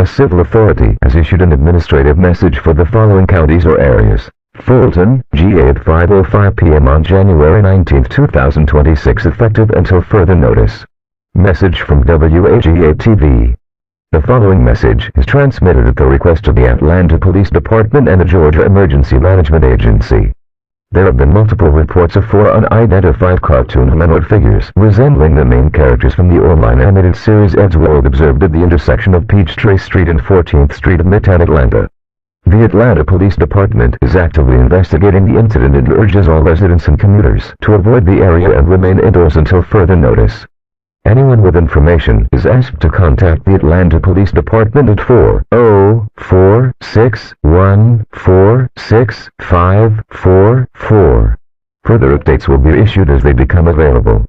A civil authority has issued an administrative message for the following counties or areas. Fulton, GA at 5:05 p.m. on January 19, 2026, effective until further notice. Message from WAGA-TV. The following message is transmitted at the request of the Atlanta Police Department and the Georgia Emergency Management Agency. There have been multiple reports of four unidentified cartoon humanoid figures resembling the main characters from the online animated series Edgeworld observed at the intersection of Peachtree Street and 14th Street of Midtown Atlanta. The Atlanta Police Department is actively investigating the incident and urges all residents and commuters to avoid the area and remain indoors until further notice. Anyone with information is asked to contact the Atlanta Police Department at 404-614-6544. Further updates will be issued as they become available.